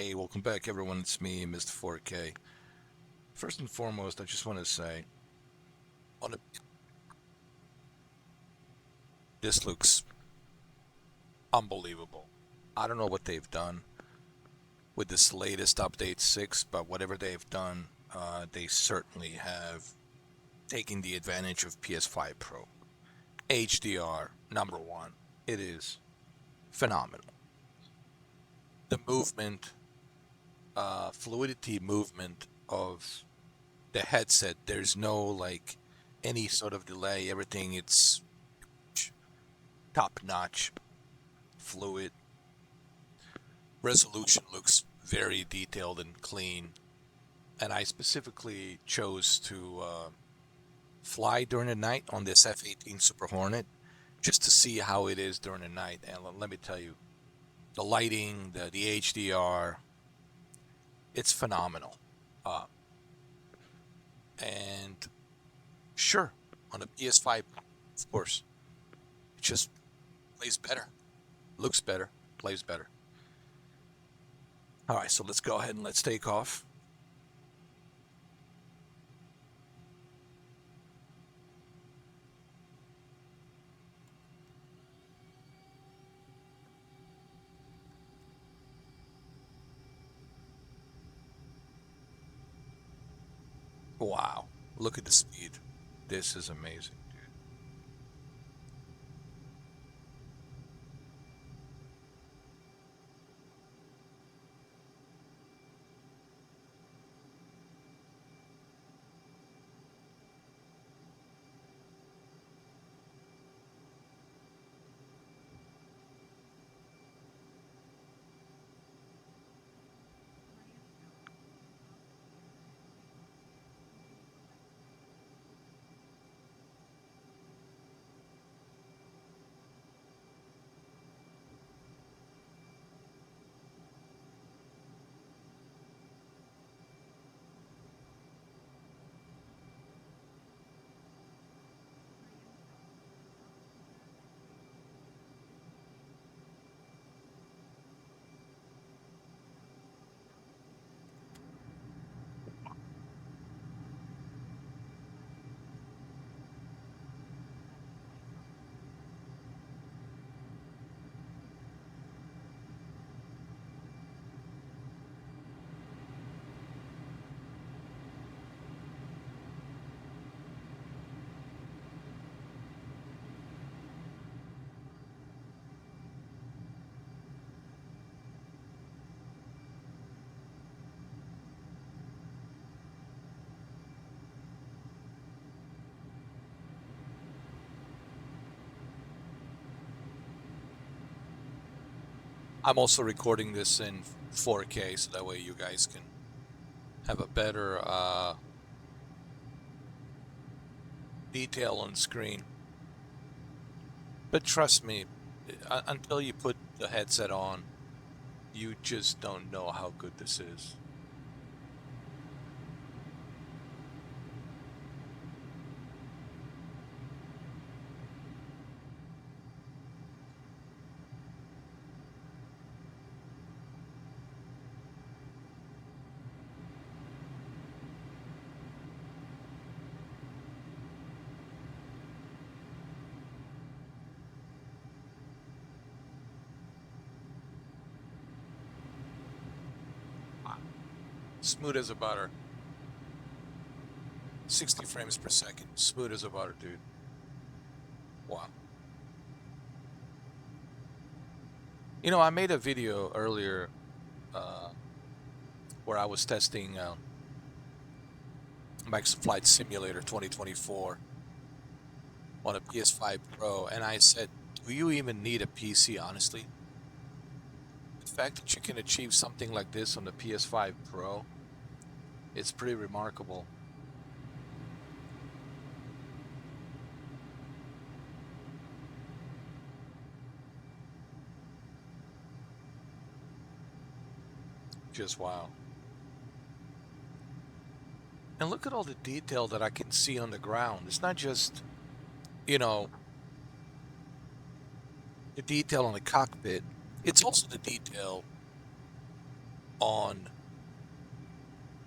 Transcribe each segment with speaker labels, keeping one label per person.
Speaker 1: Hey, welcome back, everyone. It's me, Mr. 4K. First and foremost, I just want to say, on a, this looks unbelievable. I don't know what they've done with this latest update 6, but whatever they've done, they certainly have taken the advantage of PS5 Pro. HDR, number one. It is phenomenal. The movement, fluidity movement of the headset, there's no like any sort of delay. Everything, it's top notch, fluid. Resolution looks very detailed and clean. And I specifically chose to fly during the night on this F-18 Super Hornet just to see how it is during the night. And let me tell you, the lighting, the HDR, it's phenomenal. Uh, and sure, on a PS5, of course, it just plays better, looks better, plays better. All right, so let's go ahead and let's take off. Wow, look at the speed. This is amazing, dude. I'm also recording this in 4K so that way you guys can have a better detail on screen. But trust me, until you put the headset on, you just don't know how good this is. Smooth as a butter. 60 frames per second. Smooth as a butter, dude. Wow. You know, I made a video earlier uh, where I was testing Max Flight Simulator 2024 on a PS5 Pro, and I said, do you even need a PC, honestly? The fact that you can achieve something like this on the PS5 Pro, it's pretty remarkable. Just wow. And look at all the detail that I can see on the ground. It's not just, you know, the detail on the cockpit, it's also the detail on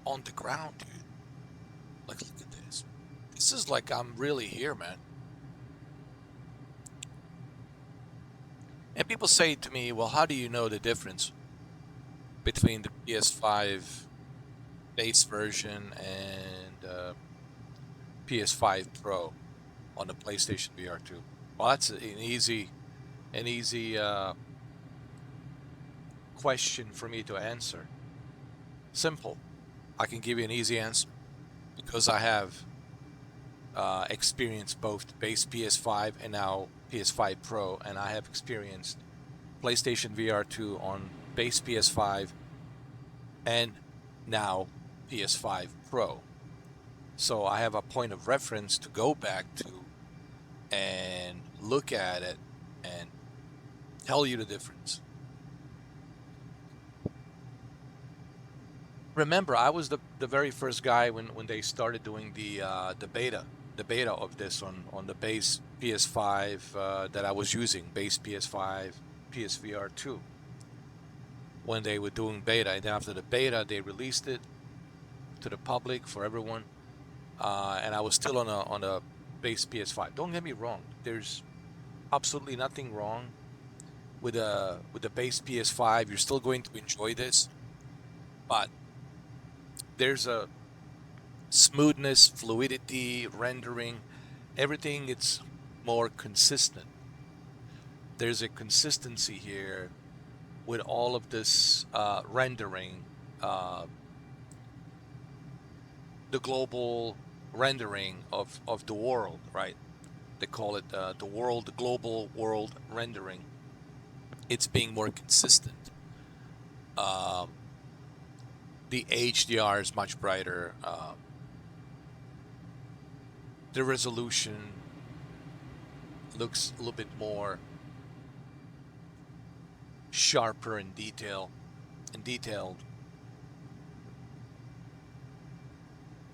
Speaker 1: on the ground, dude. Like, look at this. This is like I'm really here, man. And people say to me, well, how do you know the difference between the PS5 base version and PS5 Pro on the PlayStation VR 2? Well, that's an easy question for me to answer. Simple. I can give you an easy answer because I have experienced both base PS5 and now PS5 Pro, and I have experienced PlayStation VR 2 on base PS5 and now PS5 Pro. So I have a point of reference to go back to and look at it and tell you the difference. Remember, I was the very first guy when they started doing the beta of this on the base PS5 that I was using, base PS5 PSVR 2, when they were doing beta. And after the beta, they released it to the public for everyone. And I was still on a base PS5. Don't get me wrong. There's absolutely nothing wrong with the base PS5. You're still going to enjoy this, but there's a smoothness, fluidity, rendering, everything. It's more consistent. There's a consistency here with all of this rendering, uh, the global rendering of the world, right? They call it the global world rendering. It's being more consistent. Um, the HDR is much brighter. The resolution looks a little bit more sharper in detailed.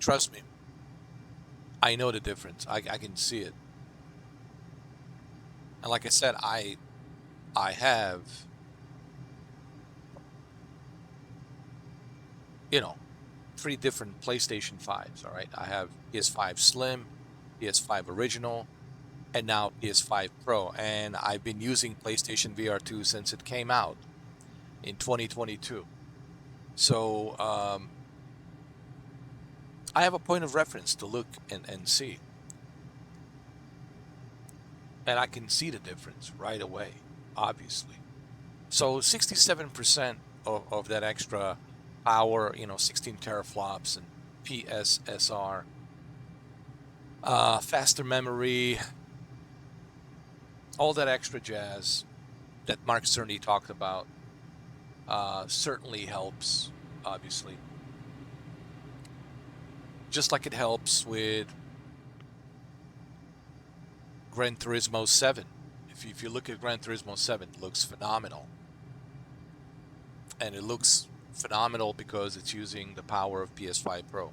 Speaker 1: Trust me, I know the difference. I can see it. And like I said, I have, you know, three different PlayStation 5s, all right? I have PS5 Slim, PS5 Original, and now PS5 Pro. And I've been using PlayStation VR 2 since it came out in 2022. So I have a point of reference to look and see. And I can see the difference right away, obviously. So 67% of that extra power, 16 teraflops and PSSR, faster memory, all that extra jazz that Mark Cerny talked about certainly helps, obviously. Just like it helps with Gran Turismo 7. If you look at Gran Turismo 7, it looks phenomenal. And it looks phenomenal because it's using the power of PS5 Pro.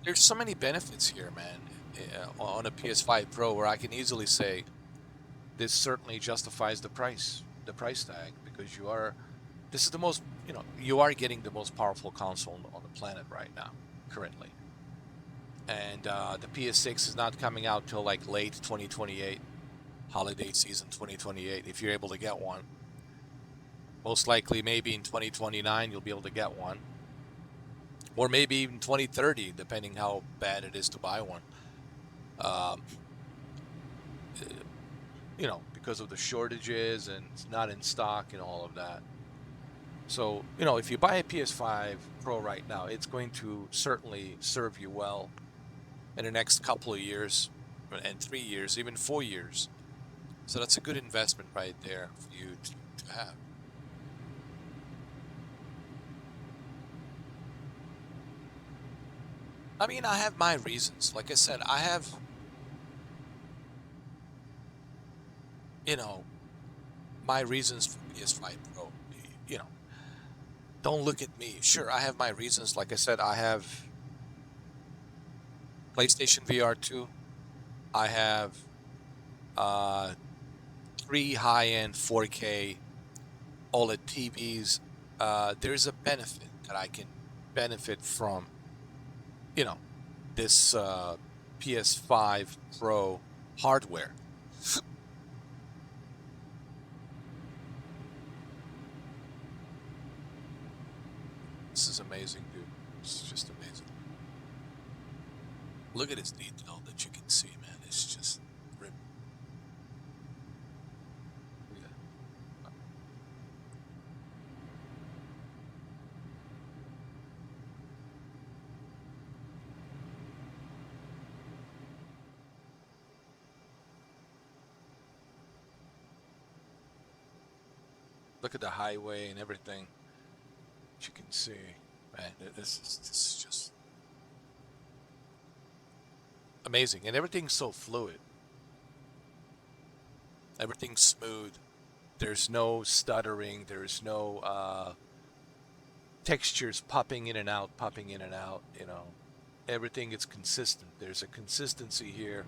Speaker 1: There's so many benefits here, man, on a PS5 Pro, where I can easily say this certainly justifies the price tag, because this is the most, you are getting the most powerful console on the planet right now, currently. And the PS6 is not coming out till like late 2028, holiday season 2028, if you're able to get one. Most likely, maybe in 2029, you'll be able to get one. Or maybe even 2030, depending how bad it is to buy one. Um, because of the shortages and it's not in stock and all of that. So, if you buy a PS5 Pro right now, it's going to certainly serve you well in the next couple of years, and 3 years, even 4 years. So that's a good investment right there for you to have. I mean, I have my reasons. Like I said, I have, you know, my reasons for PS5 Pro. You know, don't look at me. Sure, I have my reasons. Like I said, I have PlayStation VR 2. I have uh 3 high-end 4K OLED TVs, there's a benefit that I can benefit from, you know, this PS5 Pro hardware. This is amazing, dude. It's just amazing. Look at its detail that you can see, man. It's just rip. Look at that. Look at the highway and everything that you can see. Man, this is just amazing. And everything's so fluid. Everything's smooth. There's no stuttering. There's no textures popping in and out, popping in and out, you know. Everything is consistent. There's a consistency here.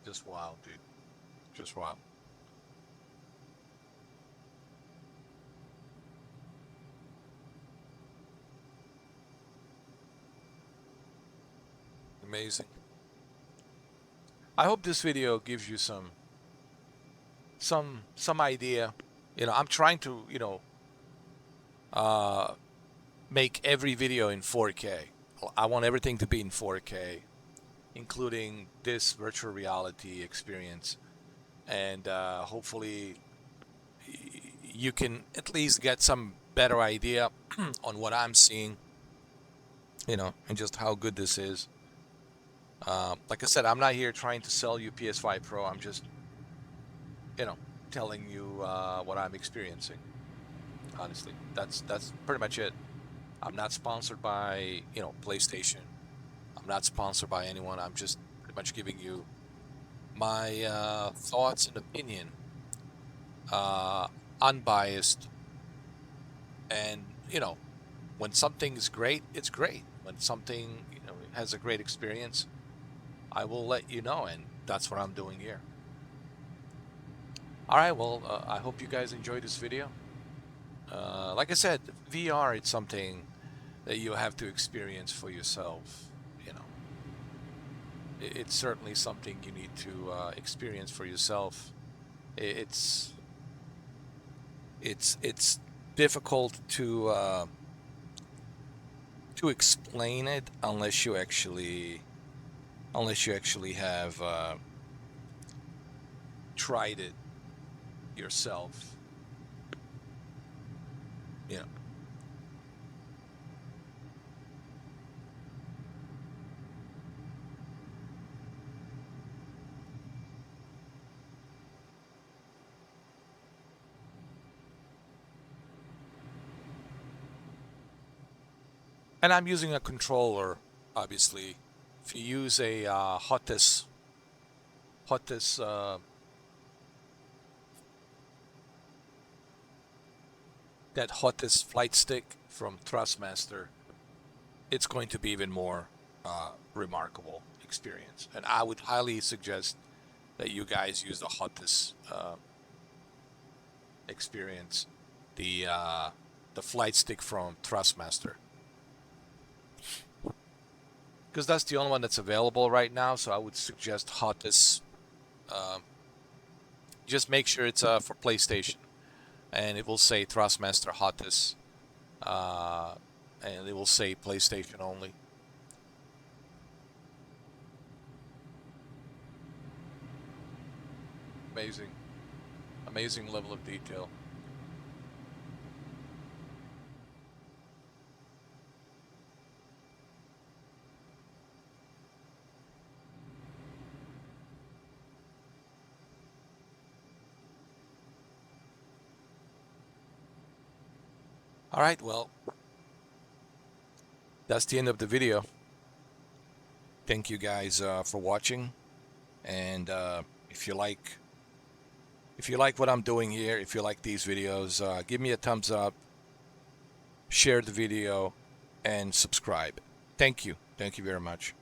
Speaker 1: Just wild, dude. Just wild. Amazing. I hope this video gives you some idea. You know, I'm trying to, uh make every video in 4K. I want everything to be in 4K, including this virtual reality experience. And hopefully you can at least get some better idea on what I'm seeing, and just how good this is. Like I said, I'm not here trying to sell you PS5 Pro. I'm just, telling you what I'm experiencing. Honestly, that's pretty much it. I'm not sponsored by, PlayStation. I'm not sponsored by anyone. I'm just pretty much giving you my thoughts and opinion, uh, unbiased. And when something's great, it's great. When something has a great experience, I will let you know, and that's what I'm doing here. All right, well, I hope you guys enjoyed this video. Like I said, VR, it's something that you have to experience for yourself. It's certainly something you need to experience for yourself. It's it's difficult to explain it unless you actually have tried it yourself. You know. And I'm using a controller, obviously. If you use a hottest that hottest flight stick from Thrustmaster, it's going to be even more remarkable experience. And I would highly suggest that you guys use the hottest experience, the flight stick from Thrustmaster, because that's the only one that's available right now. So I would suggest hottest. Um, just make sure it's for PlayStation, and it will say Thrustmaster hottest, uh, and it will say PlayStation only. Amazing, amazing level of detail. All right, well, that's the end of the video. Thank you guys for watching, and if you like If you like what I'm doing here, if you like these videos, give me a thumbs up, share the video, and subscribe. Thank you. Thank you very much.